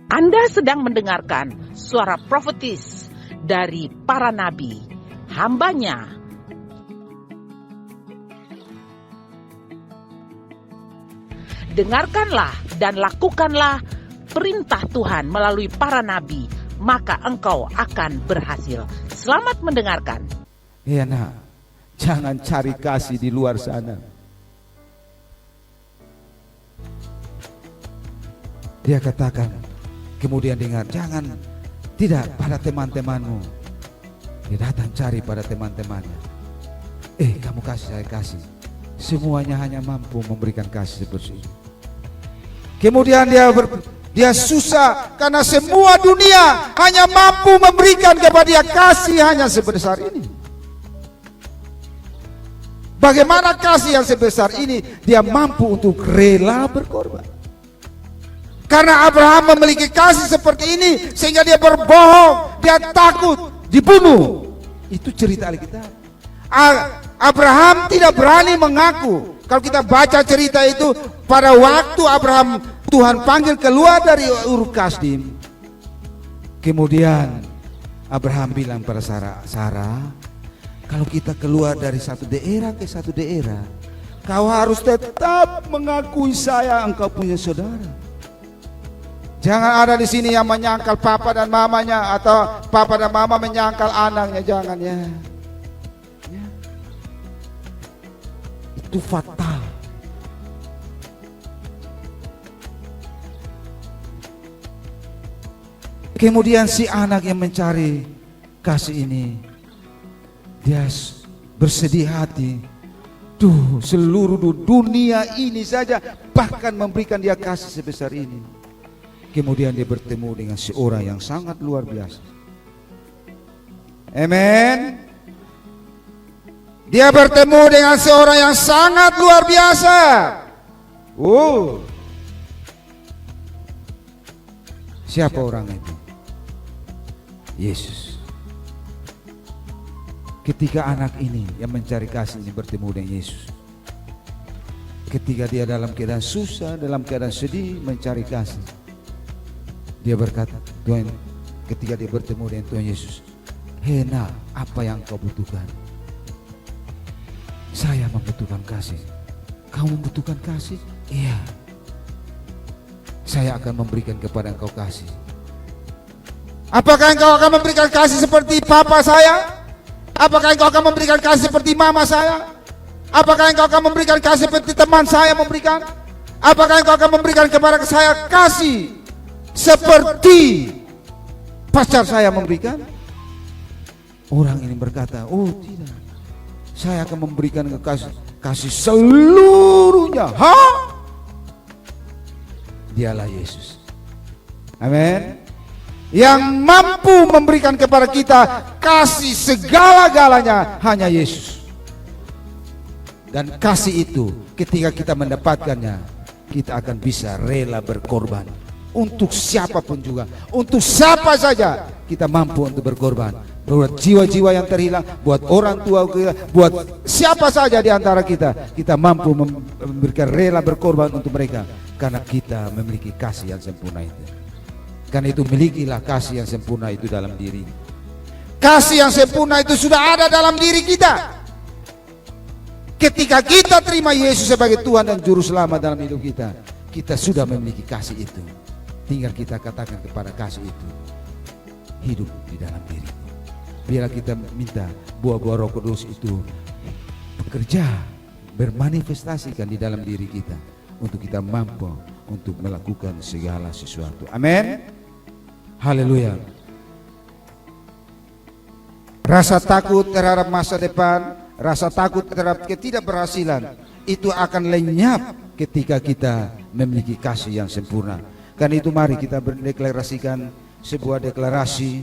Anda sedang mendengarkan suara profetis dari para nabi, hambanya. Dengarkanlah dan lakukanlah perintah Tuhan melalui para nabi, maka engkau akan berhasil. Selamat mendengarkan. Ya nak, jangan cari kasih di luar sana. Dia katakan, kemudian dengar, jangan, tidak pada teman-temanmu. Dia datang cari pada teman-temannya. Kamu kasih, saya kasih. Semuanya hanya mampu memberikan kasih seperti ini. Kemudian dia susah karena semua dunia hanya mampu memberikan kepada dia kasih hanya sebesar ini. Bagaimana kasih yang sebesar ini dia mampu untuk rela berkorban? Karena Abraham memiliki kasih seperti ini sehingga dia berbohong, dia takut dibunuh. Itu cerita Alkitab. Abraham tidak berani mengaku. Kalau kita baca cerita itu, pada waktu Abraham Tuhan panggil keluar dari Ur Kasdim, kemudian Abraham bilang pada Sarah, kalau kita keluar dari satu daerah ke satu daerah, kau harus tetap mengakui saya engkau punya saudara. Jangan ada di sini yang menyangkal papa dan mamanya atau papa dan mama menyangkal anaknya, jangan ya. Itu fatal. Kemudian si anak yang mencari kasih ini, dia bersedih hati. Seluruh dunia ini saja bahkan memberikan dia kasih sebesar ini. Kemudian dia bertemu dengan seorang yang sangat luar biasa. Amen. Dia bertemu dengan seorang yang sangat luar biasa. Siapa orang itu? Yesus. Ketika anak ini yang mencari kasih ini bertemu dengan Yesus, ketika dia dalam keadaan susah, dalam keadaan sedih mencari kasih, dia berkata, Tuhan, ketika dia bertemu dengan Tuhan Yesus, Hena, apa yang kau butuhkan? Saya membutuhkan kasih. Kau membutuhkan kasih? Iya. Saya akan memberikan kepada engkau kasih. Apakah engkau akan memberikan kasih seperti papa saya? Apakah engkau akan memberikan kasih seperti mama saya? Apakah engkau akan memberikan kasih seperti teman saya memberikan? Apakah engkau akan memberikan kepada saya kasih seperti pacar saya memberikan? Orang ini berkata, oh tidak, saya akan memberikan kasih seluruhnya. Dialah Yesus. Amin. Yang mampu memberikan kepada kita kasih segala-galanya hanya Yesus. Dan kasih itu ketika kita mendapatkannya, kita akan bisa rela berkorban. Untuk siapapun juga, untuk siapa saja kita mampu untuk berkorban. Buat jiwa-jiwa yang terhilang, buat orang tua kita, buat siapa saja di antara kita, kita mampu memberikan rela berkorban untuk mereka. Karena kita memiliki kasih yang sempurna itu. Karena itu milikilah kasih yang sempurna itu dalam diri. Kasih yang sempurna itu sudah ada dalam diri kita. Ketika kita terima Yesus sebagai Tuhan dan Juru Selamat dalam hidup kita, kita sudah memiliki kasih itu. Tinggal kita katakan kepada kasih itu, hidup di dalam diri. Biarlah kita minta buah-buah Roh Kudus itu bekerja, bermanifestasikan di dalam diri kita, untuk kita mampu untuk melakukan segala sesuatu. Amin. Haleluya. Rasa takut terhadap masa depan, rasa takut terhadap ketidakberhasilan, itu akan lenyap ketika kita memiliki kasih yang sempurna. Karena itu mari kita berdeklarasikan sebuah deklarasi,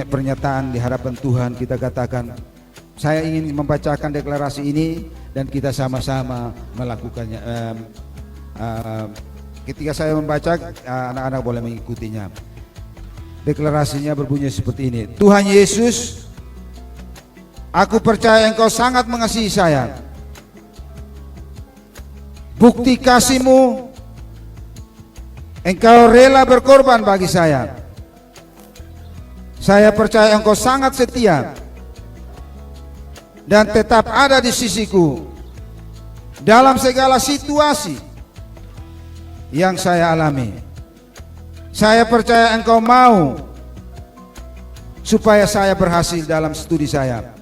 pernyataan di hadapan Tuhan. Kita katakan, saya ingin membacakan deklarasi ini dan kita sama-sama melakukannya. Ketika saya membaca, anak-anak boleh mengikutinya. Deklarasinya berbunyi seperti ini. Tuhan Yesus, aku percaya Engkau sangat mengasihi saya. Bukti kasih-Mu Engkau rela berkorban bagi saya. Saya percaya Engkau sangat setia dan tetap ada di sisiku dalam segala situasi yang saya alami. Saya percaya Engkau mau supaya saya berhasil dalam studi saya,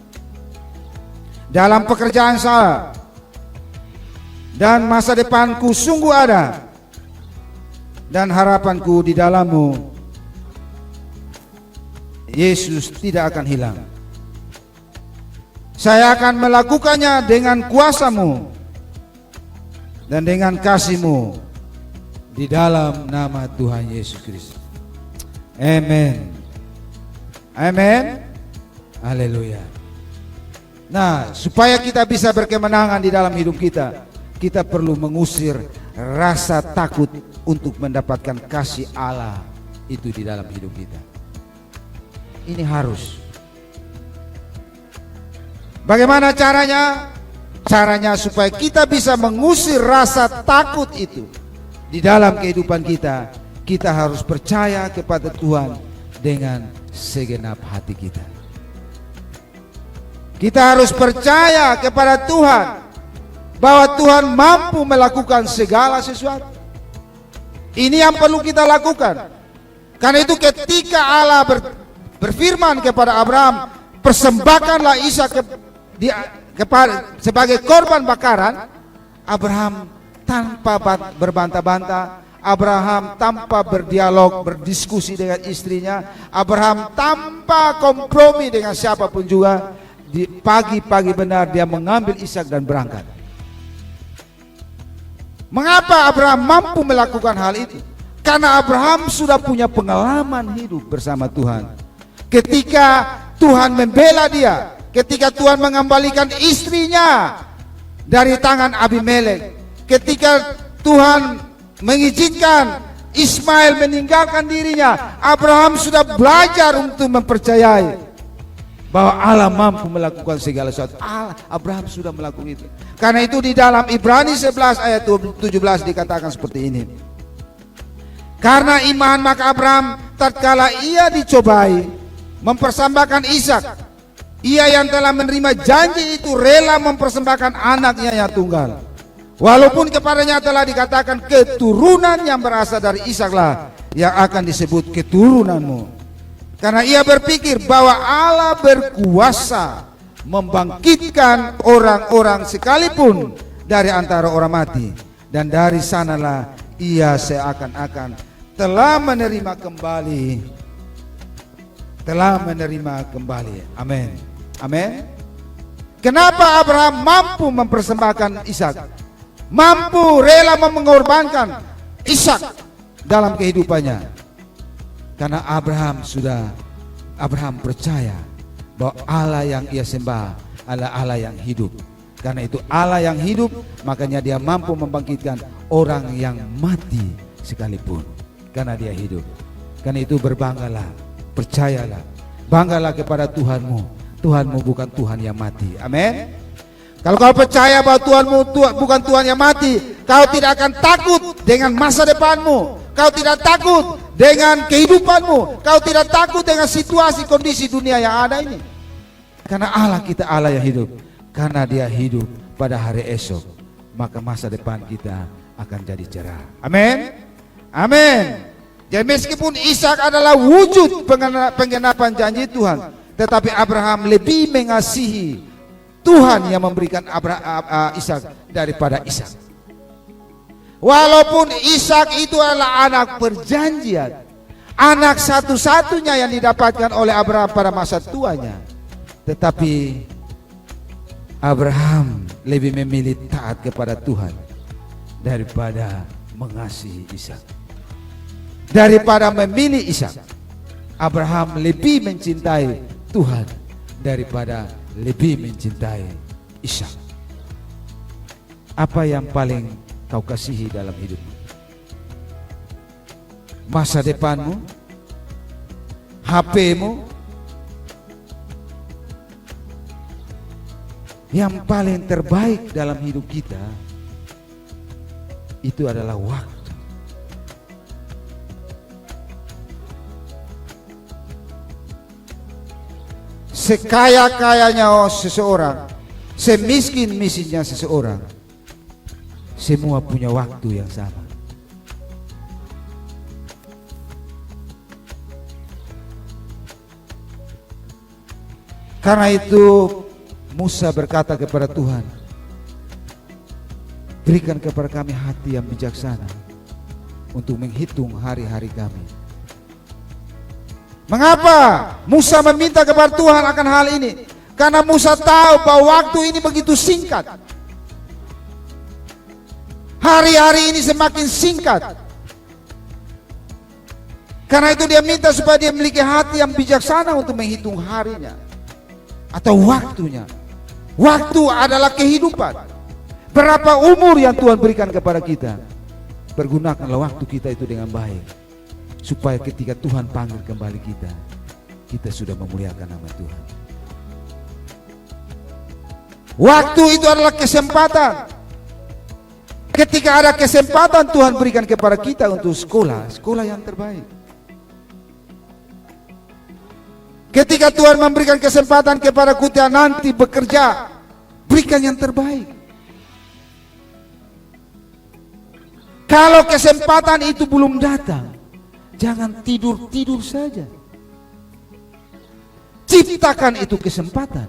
dalam pekerjaan saya, dan masa depanku sungguh ada, dan harapanku di dalam-Mu, Yesus, tidak akan hilang. Saya akan melakukannya dengan kuasa-Mu dan dengan kasih-Mu di dalam nama Tuhan Yesus Kristus. Amin. Amin. Haleluya. Nah, supaya kita bisa berkemenangan di dalam hidup kita, kita perlu mengusir rasa takut untuk mendapatkan kasih Allah itu di dalam hidup kita. Ini harus. Bagaimana caranya? Caranya supaya kita bisa mengusir rasa takut itu di dalam kehidupan kita. Kita harus percaya kepada Tuhan dengan segenap hati kita. Kita harus percaya kepada Tuhan bahwa Tuhan mampu melakukan segala sesuatu. Ini yang perlu kita lakukan. Karena itu ketika Allah berfirman kepada Abraham, persembahkanlah Ishak sebagai korban bakaran, Abraham tanpa berbantah-bantah, Abraham tanpa berdialog, berdiskusi dengan istrinya, Abraham tanpa kompromi dengan siapapun juga, di pagi-pagi benar dia mengambil Ishak dan berangkat. Mengapa Abraham mampu melakukan hal itu? Karena Abraham sudah punya pengalaman hidup bersama Tuhan. Ketika Tuhan membela dia, ketika Tuhan mengembalikan istrinya dari tangan Abimelek, ketika Tuhan mengizinkan Ismail meninggalkan dirinya, Abraham sudah belajar untuk mempercayai bahwa Allah mampu melakukan segala sesuatu. Abraham sudah melakukan itu. Karena itu di dalam Ibrani 11 ayat 17 dikatakan seperti ini. Karena iman maka Abraham tatkala ia dicobai mempersembahkan Ishak, ia yang telah menerima janji itu rela mempersembahkan anaknya yang tunggal. Walaupun kepadanya telah dikatakan keturunan yang berasal dari Ishaklah yang akan disebut keturunanmu. Karena ia berpikir bahwa Allah berkuasa membangkitkan orang-orang sekalipun dari antara orang mati. Dan dari sanalah ia seakan-akan telah menerima kembali. Amin. Amin. Kenapa Abraham mampu mempersembahkan Ishak? Mampu rela mengorbankan Ishak dalam kehidupannya? Karena Abraham percaya bahwa Allah yang ia sembah adalah Allah yang hidup. Karena itu Allah yang hidup, makanya dia mampu membangkitkan orang yang mati sekalipun. Karena dia hidup. Karena itu berbanggalah, percayalah, banggalah kepada Tuhanmu. Tuhanmu bukan Tuhan yang mati. Amin. Kalau kau percaya bahwa Tuhanmu bukan Tuhan yang mati, kau tidak akan takut dengan masa depanmu. Kau tidak takut dengan kehidupanmu. Kau tidak takut dengan situasi kondisi dunia yang ada ini. Karena Allah kita Allah yang hidup. Karena dia hidup pada hari esok, maka masa depan kita akan jadi cerah. Amin. Amin. Jadi meskipun Ishak adalah wujud penggenapan janji Tuhan, tetapi Abraham lebih mengasihi Tuhan yang memberikan Ishak daripada Ishak. Walaupun Ishak itu adalah anak perjanjian, anak satu-satunya yang didapatkan oleh Abraham pada masa tuanya, tetapi Abraham lebih memilih taat kepada Tuhan daripada mengasihi Ishak. Daripada memilih Ishak, Abraham lebih mencintai Tuhan daripada lebih mencintai Ishak. Apa yang paling kau kasihi dalam hidupmu? Masa depanmu? HP-mu? Yang paling terbaik dalam hidup kita itu adalah waktu. sekaya-kayanya seseorang, semiskin-miskinnya seseorang, semua punya waktu yang sama. Karena itu Musa berkata kepada Tuhan, berikan kepada kami hati yang bijaksana untuk menghitung hari-hari kami. Mengapa Musa meminta kepada Tuhan akan hal ini? Karena Musa tahu bahwa waktu ini begitu singkat. Hari-hari ini semakin singkat. Karena itu dia minta supaya dia memiliki hati yang bijaksana untuk menghitung harinya atau waktunya. Waktu adalah kehidupan. Berapa umur yang Tuhan berikan kepada kita? Pergunakanlah waktu kita itu dengan baik, supaya ketika Tuhan panggil kembali kita, kita sudah memuliakan nama Tuhan. Waktu itu adalah kesempatan. Ketika ada kesempatan Tuhan berikan kepada kita untuk sekolah yang terbaik. Ketika Tuhan memberikan kesempatan kepada kita nanti bekerja, berikan yang terbaik. Kalau kesempatan itu belum datang, jangan tidur-tidur saja. Ciptakan itu kesempatan.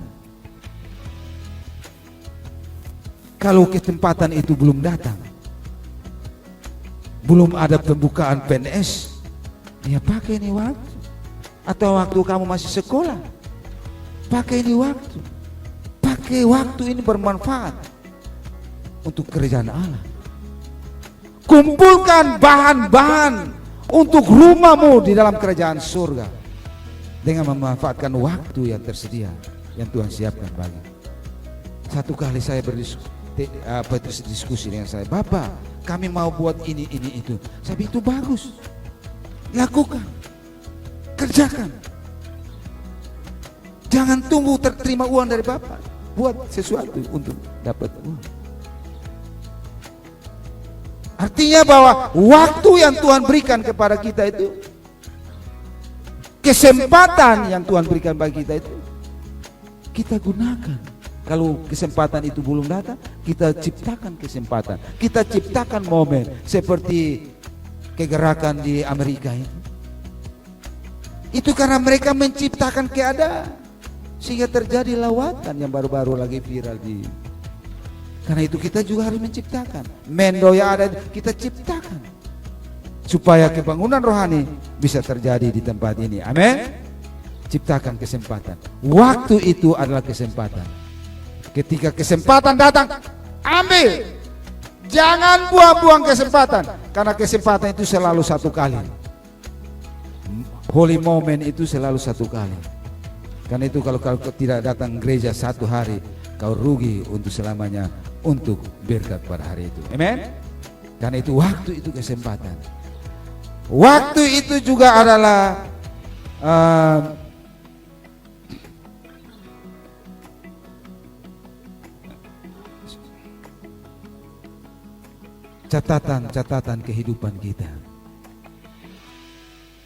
Kalau kesempatan itu belum datang, belum ada pembukaan PNS, ya pakai ini waktu. Atau waktu kamu masih sekolah, pakai ini waktu. Pakai waktu ini bermanfaat untuk kerjaan Allah. Kumpulkan bahan-bahan untuk rumahmu di dalam kerajaan surga dengan memanfaatkan waktu yang tersedia yang Tuhan siapkan bagi. Satu kali saya berdiskusi dengan saya, Bapak, kami mau buat ini itu. Saya bilang itu bagus, lakukan, kerjakan. Jangan tunggu terima uang dari Bapak, buat sesuatu untuk dapat uang. Artinya bahwa waktu yang Tuhan berikan kepada kita itu, kesempatan yang Tuhan berikan bagi kita itu, kita gunakan. Kalau kesempatan itu belum datang, kita ciptakan kesempatan. Kita ciptakan momen seperti kegerakan di Amerika itu. Itu karena mereka menciptakan keadaan sehingga terjadi lawatan yang baru-baru lagi viral di. Karena itu kita juga harus menciptakan. Mendo yang ada kita ciptakan supaya kebangunan rohani bisa terjadi di tempat ini. Amin. Ciptakan kesempatan. Waktu itu adalah kesempatan. Ketika kesempatan datang, ambil. Jangan buang-buang kesempatan, karena kesempatan itu selalu satu kali. Holy moment itu selalu satu kali. Karena itu kalau tidak datang gereja satu hari, kau rugi untuk selamanya untuk berkat pada hari itu. Amen. Karena itu waktu itu kesempatan. Waktu itu juga adalah catatan kehidupan kita,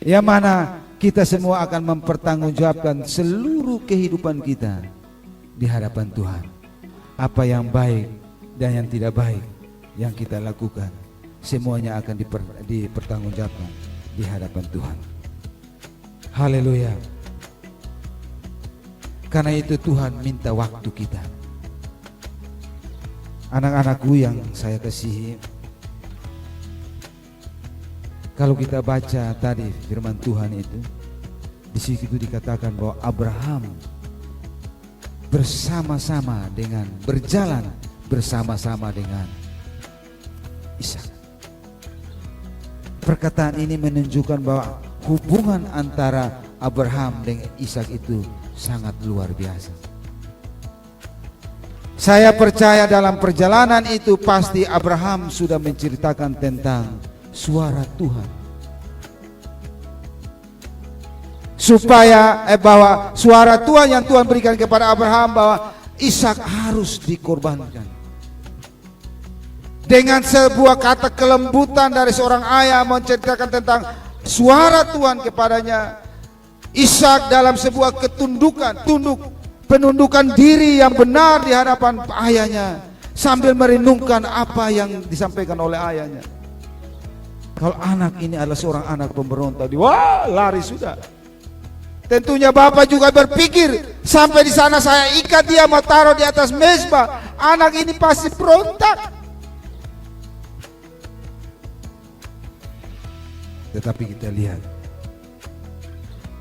yang mana kita semua akan mempertanggungjawabkan seluruh kehidupan kita di hadapan Tuhan. Apa yang baik dan yang tidak baik yang kita lakukan, semuanya akan dipertanggungjawabkan di hadapan Tuhan. Haleluya. Karena itu Tuhan minta waktu kita. Anak-anakku yang saya kasihi, kalau kita baca tadi firman Tuhan itu, di situ dikatakan bahwa Abraham berjalan bersama-sama dengan Ishak. Perkataan ini menunjukkan bahwa hubungan antara Abraham dengan Ishak itu sangat luar biasa. Saya percaya dalam perjalanan itu pasti Abraham sudah menceritakan tentang suara Tuhan, supaya bahwa suara Tuhan yang Tuhan berikan kepada Abraham bahwa Ishak harus dikorbankan. Dengan sebuah kata kelembutan dari seorang ayah menceritakan tentang suara Tuhan kepadanya, Ishak dalam sebuah penundukan diri yang benar di hadapan ayahnya, sambil merenungkan apa yang disampaikan oleh ayahnya. Kalau anak ini adalah seorang anak pemberontak, wah lari sudah. Tentunya bapak juga berpikir, sampai di sana saya ikat dia, mau taruh di atas mezbah, anak ini pasti berontak. Tetapi kita lihat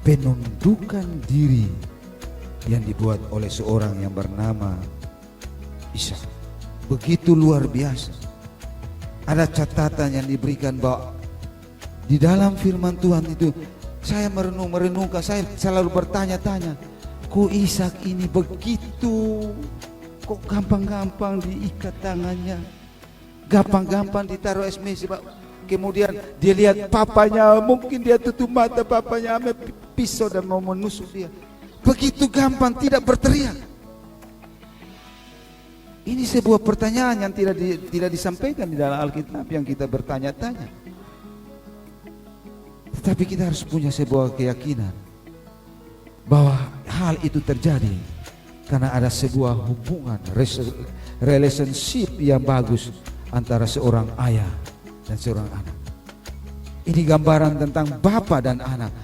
penundukan diri yang dibuat oleh seorang yang bernama Ishak begitu luar biasa. Ada catatan yang diberikan bahwa di dalam firman Tuhan itu, saya merenungkan, saya selalu bertanya-tanya, kok Ishak ini begitu, kok gampang-gampang diikat tangannya, gampang-gampang ditaruh mezbah. Kemudian dia lihat papanya, mungkin dia tutup mata, papanya ambil pisau dan mau menusuk dia. Begitu gampang, tidak berteriak. Ini sebuah pertanyaan yang tidak disampaikan di dalam Alkitab, yang kita bertanya-tanya. Tetapi kita harus punya sebuah keyakinan bahwa hal itu terjadi karena ada sebuah hubungan, relationship yang bagus antara seorang ayah dan seorang anak. Ini gambaran tentang bapa dan anak.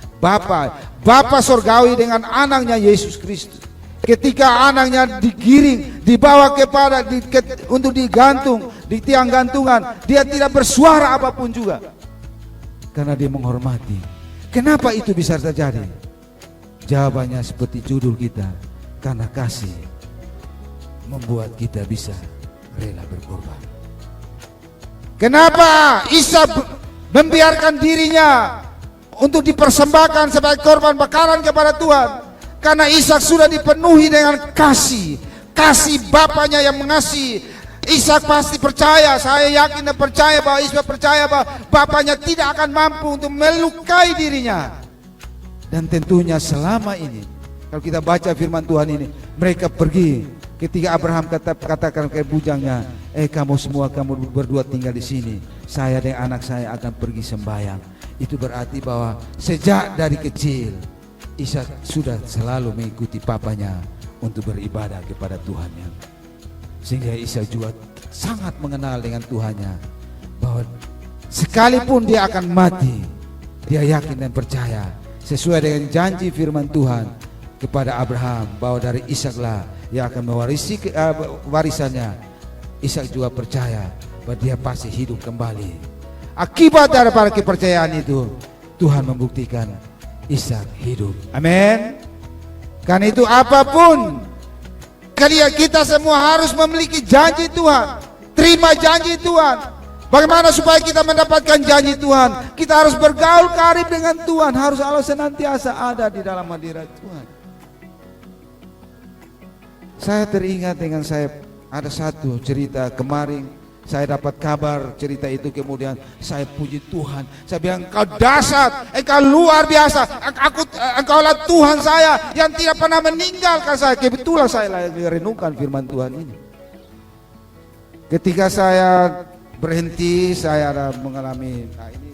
Bapa sorgawi dengan anaknya Yesus Kristus. Ketika anaknya digiring, dibawa untuk digantung di tiang gantungan, dia tidak bersuara apapun juga karena dia menghormati. Kenapa itu bisa terjadi? Jawabannya seperti judul kita, karena kasih membuat kita bisa rela berkorban. Kenapa Ishak membiarkan dirinya untuk dipersembahkan sebagai korban bakaran kepada Tuhan? Karena Ishak sudah dipenuhi dengan kasih bapaknya yang mengasihi. Ishak pasti percaya, saya yakin dan percaya bahwa Ishak percaya bahwa bapaknya tidak akan mampu untuk melukai dirinya. Dan tentunya selama ini, kalau kita baca firman Tuhan ini, mereka pergi. Ketika Abraham katakan ke bujangnya, kamu semua, kamu berdua tinggal di sini, saya dan anak saya akan pergi sembahyang. Itu berarti bahwa sejak dari kecil Ishak sudah selalu mengikuti papanya untuk beribadah kepada Tuhannya. Sehingga Ishak juga sangat mengenal dengan Tuhannya, bahwa sekalipun dia akan mati, dia yakin dan percaya sesuai dengan janji firman Tuhan kepada Abraham bahwa dari Ishaklah yang akan mewarisi warisannya. Ishak juga percaya bahwa dia pasti hidup kembali. Akibat daripada kepercayaan itu, Tuhan membuktikan Ishak hidup. Amin. Karena itu apapun, kita semua harus memiliki janji Tuhan. Terima janji Tuhan. Bagaimana supaya kita mendapatkan janji Tuhan? Kita harus bergaul karib dengan Tuhan. Harus Allah senantiasa ada di dalam hadirat Tuhan. Saya teringat dengan ada satu cerita kemarin. Saya dapat kabar cerita itu, kemudian saya puji Tuhan. Saya bilang, engkau dahsyat, engkau luar biasa. Engkaulah Tuhan saya yang tidak pernah meninggalkan saya. Kebetulan saya lagi renungkan firman Tuhan ini. Ketika saya berhenti, saya ada mengalami, ini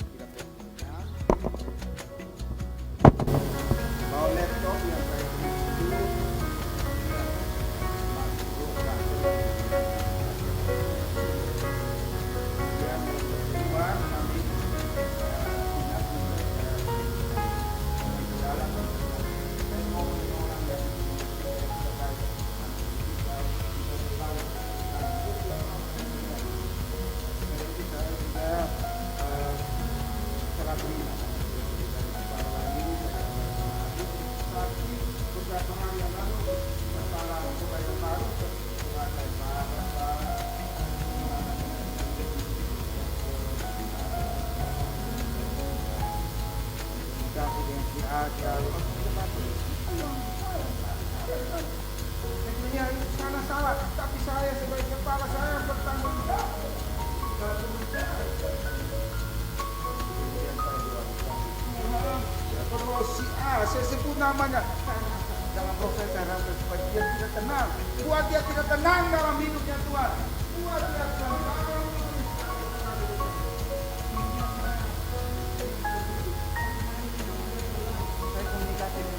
salah, tapi saya sebagai kepala saya bertanggung jawab. Kalau si A, saya sebut namanya, dalam proses saya supaya dia tidak tenang. Buat dia tidak tenang dalam hidupnya Tuhan. Buat dia tenang. Saya komunikasi dengan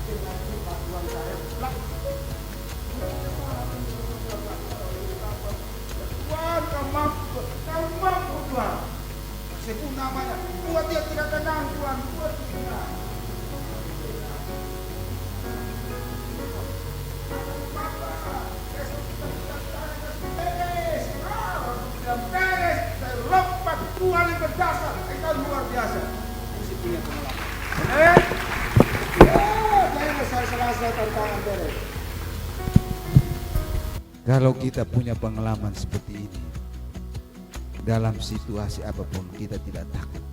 dengan firman Tuhan saya. Tuhan, kau mampu Tuhan. Sebut namanya. Tuhan dia tidak tenang Tuhan. Tuhan tidak. Tuhan yang berdasar, engkau luar biasa. Mesti punya pengalaman. Jangan saya selesai tantangan beres. Kalau kita punya pengalaman seperti ini, dalam situasi apapun kita tidak takut.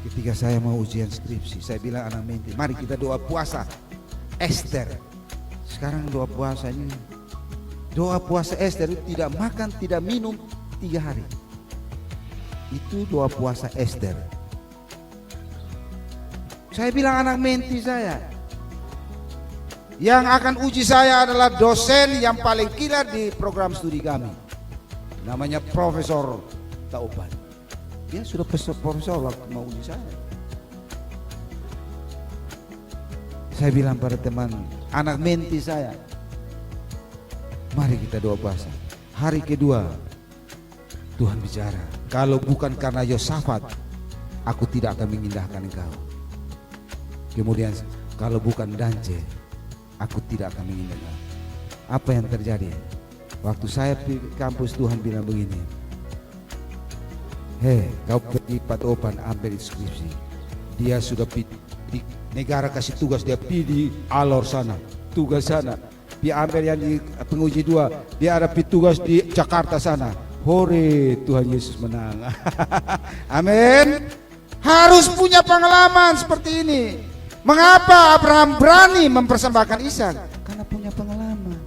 Ketika saya mau ujian skripsi, saya bilang anak menti, mari kita doa puasa Esther. Sekarang doa puasanya, doa puasa Esther itu tidak makan, tidak minum 3 hari. Itu doa puasa Esther. Saya bilang anak menti saya, yang akan uji saya adalah dosen yang paling killer di program studi kami. Namanya Profesor Tauban. Dia sudah profesor waktu mau uji saya. Saya bilang pada teman, anak menti saya, mari kita doa puasa. Hari kedua Tuhan bicara, kalau bukan karena Yosafat, aku tidak akan mengindahkan engkau. Kemudian kalau bukan Dance, aku tidak akan mengindahkan. Apa yang terjadi? Waktu saya di kampus Tuhan bilang begini, hei, kau pergi Patopan ambil skripsi. Dia sudah di negara kasih tugas, dia pergi di Alor sana, tugas sana. Dia ambil yang di penguji 2, dia ada tugas di Jakarta sana. Hore, Tuhan Yesus menang. Amin. Harus punya pengalaman seperti ini. Mengapa Abraham berani mempersembahkan Ishak? Karena punya pengalaman.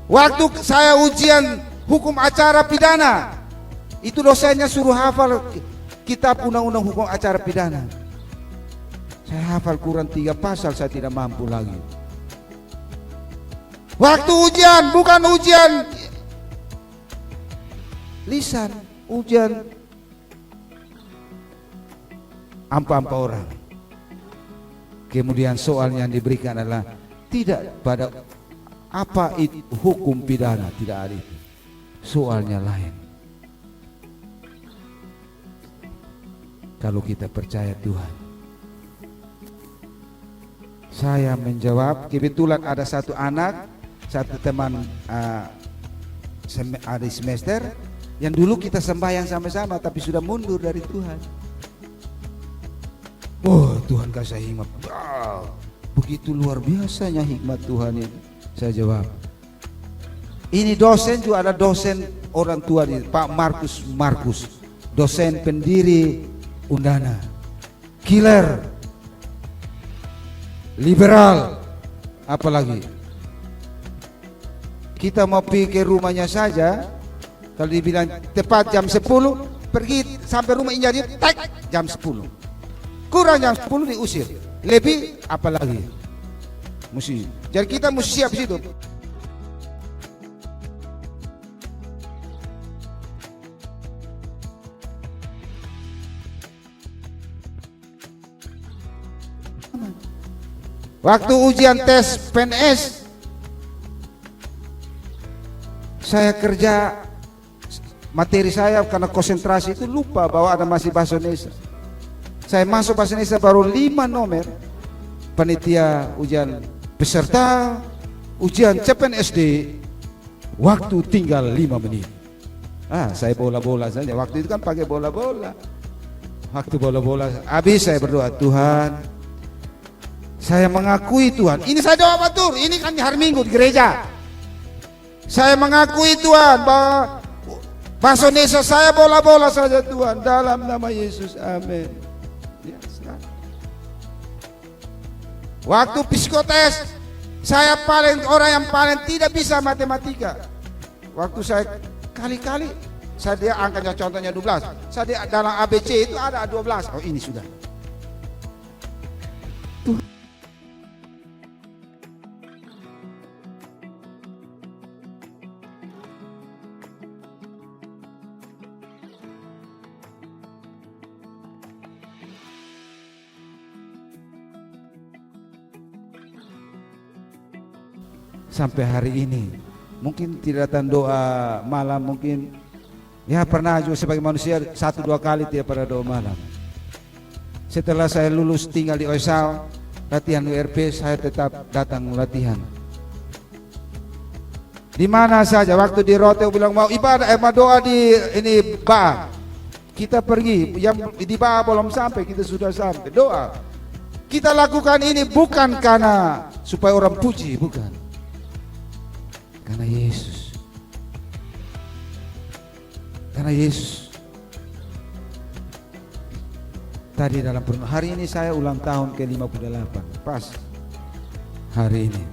Waktu saya ujian hukum acara pidana, itu dosennya suruh hafal kitab undang-undang hukum acara pidana. Saya hafal kurang 3 pasal, saya tidak mampu lagi. Waktu ujian, bukan ujian lisan, ujian ampa-ampa orang. Kemudian soal yang diberikan adalah tidak pada apa itu hukum pidana, tidak ada itu. Soalnya lain. Kalau kita percaya Tuhan. Saya menjawab, kebetulan ada satu anak, satu teman ada semester yang dulu kita sembahyang sama-sama tapi sudah mundur dari Tuhan. Oh, Tuhan kasih hikmat. Wow, begitu luar biasanya hikmat Tuhan itu. Saya jawab, ini dosen juga ada dosen orang tua di Pak Markus, dosen pendiri Undana, killer, liberal, apalagi. Kita mau pergi ke rumahnya saja, kalau dibilang tepat jam 10, pergi sampai rumah Injadi, tak jam 10. Kurang jam 10 diusir. Lebih apalagi. Mesti. Jadi kita mesti siap situ. Waktu ujian tes PNS, saya kerja materi saya karena konsentrasi itu lupa bahwa ada masih bahasa Indonesia. Saya masuk bahasa Indonesia baru 5 nomor. Panitia ujian peserta ujian CPNSD, waktu tinggal 5 menit. Saya bola-bola saja. Waktu itu kan pakai bola-bola. Waktu bola-bola habis saya berdoa, Tuhan, saya mengakui Tuhan. Ini saya doa betul. Ini kan di hari Minggu di gereja. Saya mengakui Tuhan bahwa bahasa Indonesia saya bola-bola saja Tuhan. Dalam nama Yesus, amin. Waktu psikotes, saya orang yang paling tidak bisa matematika. Waktu saya kali-kali, saya dia angkanya contohnya 12. Saya dia dalam ABC itu ada 12. Oh, ini sudah. sampai hari ini. Mungkin tidak datang doa malam, mungkin ya pernah juga sebagai manusia 1-2 kali tidak pernah doa malam. Setelah saya lulus tinggal di Oesau, latihan URP, saya tetap datang latihan. Di mana saja, waktu di Roteo bilang mau ibadah, mau doa di ini Ba, kita pergi. Yang di Ba belum sampai, kita sudah sampai. Doa. Kita lakukan ini bukan karena supaya orang puji, bukan. Karena Yesus. Karena Yesus. Tadi dalam hari ini saya ulang tahun ke-58, pas hari ini.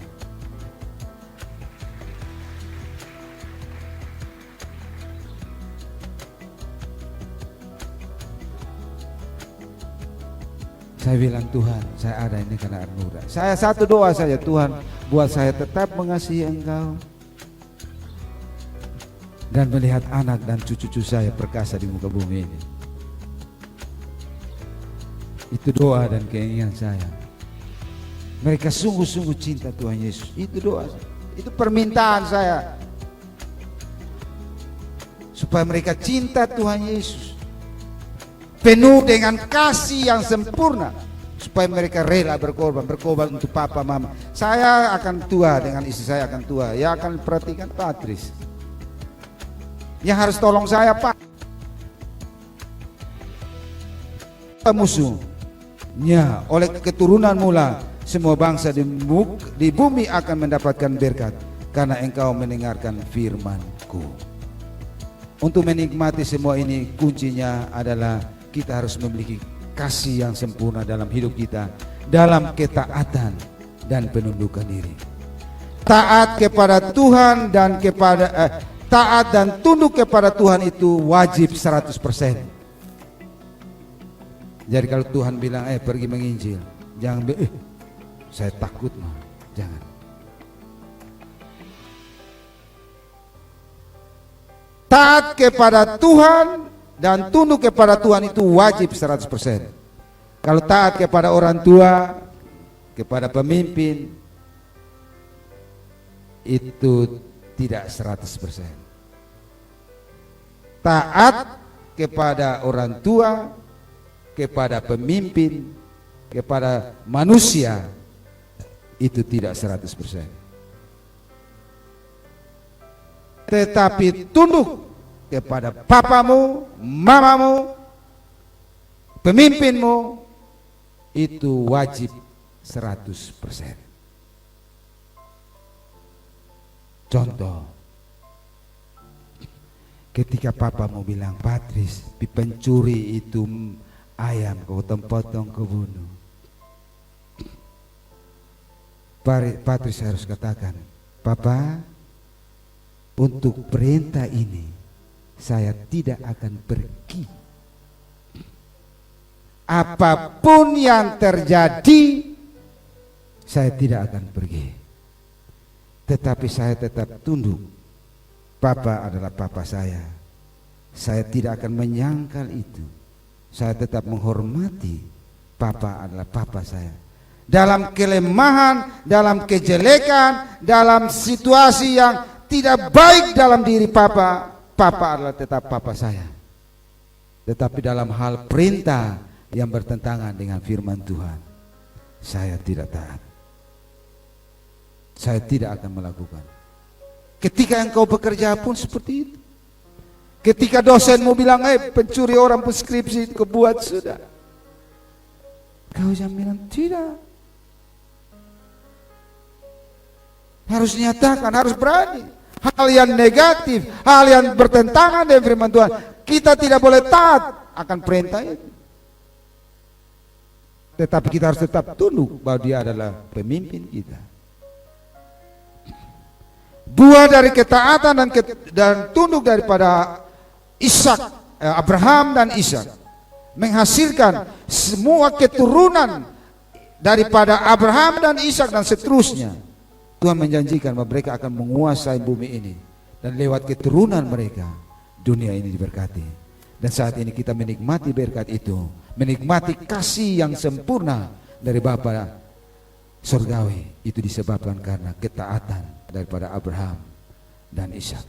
Saya bilang, Tuhan, saya ada ini karena anugerah. Saya satu doa saja, Tuhan, buat saya tetap mengasihi Engkau dan melihat anak dan cucu-cucu saya perkasa di muka bumi ini. Itu doa dan keinginan saya. Mereka sungguh-sungguh cinta Tuhan Yesus. Itu doa, itu permintaan saya, supaya mereka cinta Tuhan Yesus penuh dengan kasih yang sempurna, supaya mereka rela berkorban untuk papa mama. Saya akan tua, dengan istri saya akan tua, ya akan perhatikan Patris. Yang harus tolong saya Pak, musuhnya, oleh keturunan mula semua bangsa di bumi akan mendapatkan berkat, karena engkau mendengarkan firman-Ku. Untuk menikmati semua ini, kuncinya adalah kita harus memiliki kasih yang sempurna dalam hidup kita, dalam ketaatan dan penundukan diri. Taat kepada Tuhan dan taat dan tunduk kepada Tuhan itu wajib 100%. Jadi kalau Tuhan bilang pergi menginjil, jangan saya takut mah, jangan. Taat kepada Tuhan dan tunduk kepada Tuhan itu wajib 100%. Kalau taat kepada orang tua, kepada pemimpin, itu tidak 100%. Taat kepada orang tua, kepada pemimpin, kepada manusia, itu tidak 100%. Tetapi tunduk kepada papamu, mamamu, pemimpinmu, itu wajib 100%. Contoh, ketika papamu bilang, Patris, pencuri itu ayam kau potong kau bunuh, Patris harus katakan, Papa, untuk perintah ini saya tidak akan pergi. Apapun yang terjadi, saya tidak akan pergi. Tetapi saya tetap tunduk. Papa adalah papa saya. Saya tidak akan menyangkal itu. Saya tetap menghormati. Papa adalah papa saya. Dalam kelemahan, dalam kejelekan, dalam situasi yang tidak baik dalam diri papa, Papa adalah tetap papa saya. Tetapi dalam hal perintah yang bertentangan dengan firman Tuhan, saya tidak taat. Saya tidak akan melakukan. Ketika engkau bekerja pun seperti itu. Ketika dosenmu bilang, pencuri orang pun skripsi kau buat sudah, kau jangan bilang tidak. Harus nyatakan, harus berani. Hal yang negatif, hal yang bertentangan dengan firman Tuhan, kita tidak boleh taat akan perintah itu. Tetapi kita harus tetap tunduk bahwa dia adalah pemimpin kita. Buah dari ketaatan dan tunduk daripada Abraham dan Ishak menghasilkan semua keturunan daripada Abraham dan Ishak dan seterusnya. Tuhan menjanjikan bahwa mereka akan menguasai bumi ini, dan lewat keturunan mereka dunia ini diberkati. Dan saat ini kita menikmati berkat itu, menikmati kasih yang sempurna dari Bapa Surgawi. Itu disebabkan karena ketaatan daripada Abraham dan Ishak.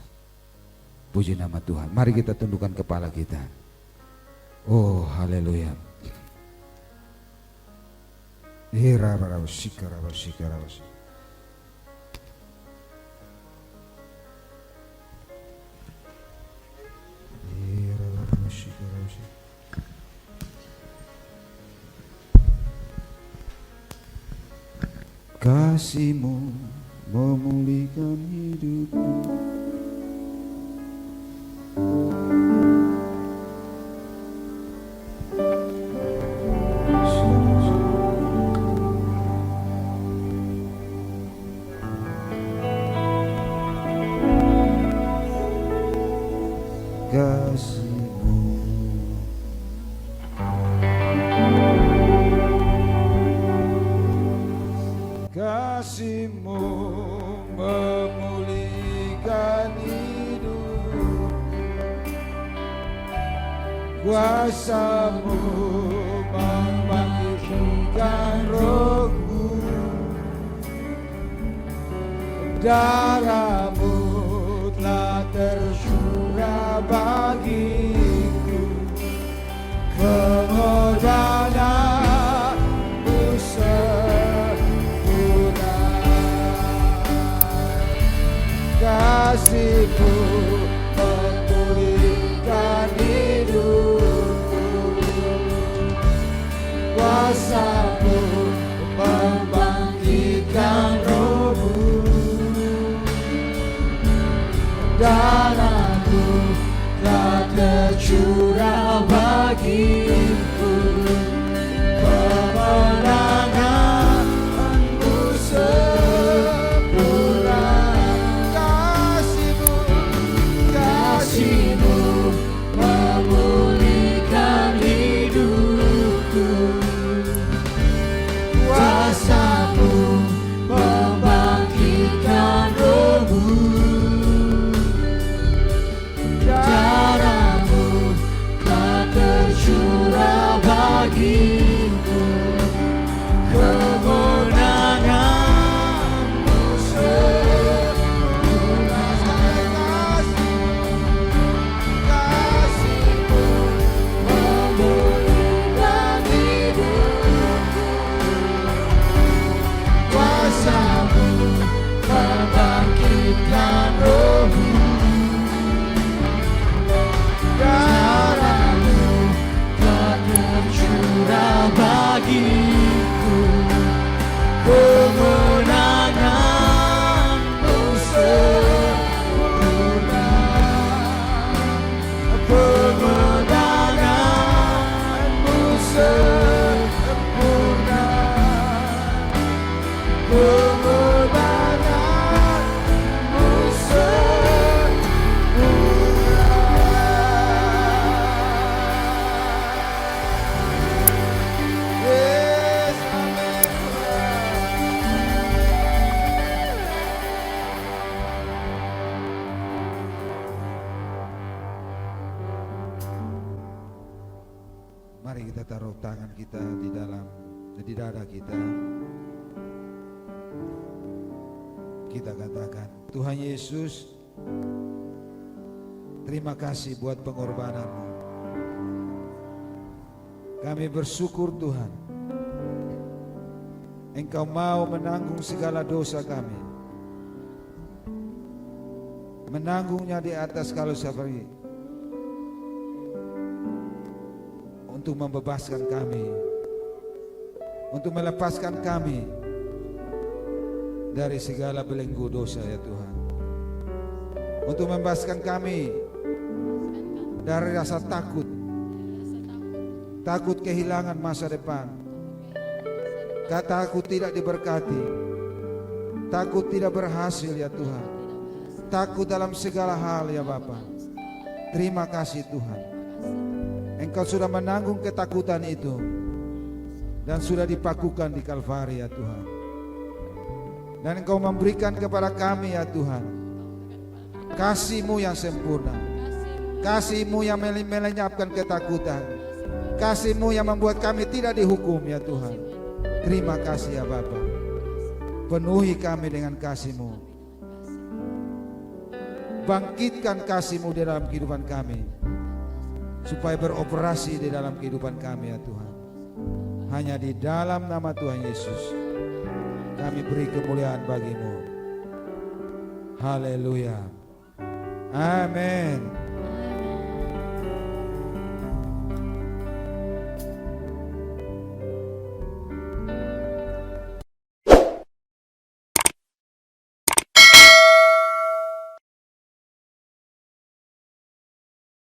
Puji nama Tuhan. Mari kita tundukkan kepala kita. Oh, haleluya. Kasih-Mu memulihkan hidupku. Kasih-Mu, kasih-Mu memulihkan hidup, kuasa-Mu membangkitkan rohku, darah-Mu telah tercurah bagiku, pengorbanan-Mu sempurna. Kasih-Mu memulihkan hidupku, kuasa-Mu membangkitkan rohku, darah-Mu telah tercurah bagiku, kemenangan-Mu sempurna. Kasih-Mu, kasih-Mu memulihkan hidupku, kuasa-Mu membangkitkan rohku, darah-Mu telah tercurah bagiku, kemenangan-Mu sempurna. Kasih-Mu memulihkan hidupku, kuasa-Mu membangkitkan rohku, darah-Mu telah tercurah bagiku, kemenangan-Mu sempurna, kemenangan-Mu sempurna, kemenangan-Mu sempurna. Yes, amen. Mari kita taruh tangan kita di dada kita. Kita katakan, Tuhan Yesus, terima kasih buat pengorbanan-Mu. Kami bersyukur Tuhan, Engkau mau menanggung segala dosa kami, menanggungnya di atas kayu salib untuk membebaskan kami, untuk melepaskan kami dari segala belenggu dosa ya Tuhan, untuk membebaskan kami dari rasa takut, takut kehilangan masa depan, takut tidak diberkati, takut tidak berhasil ya Tuhan, takut dalam segala hal ya Bapa. Terima kasih Tuhan, Engkau sudah menanggung ketakutan itu dan sudah dipakukan di Kalvari ya Tuhan. Dan Engkau memberikan kepada kami ya Tuhan kasih-Mu yang sempurna, kasih-Mu yang melenyapkan ketakutan, kasih-Mu yang membuat kami tidak dihukum ya Tuhan. Terima kasih ya Bapa. Penuhi kami dengan kasih-Mu bangkitkan kasih-Mu di dalam kehidupan kami, supaya beroperasi di dalam kehidupan kami ya Tuhan. Hanya di dalam nama Tuhan Yesus kami beri kemuliaan bagi-Mu. Haleluya. Amin.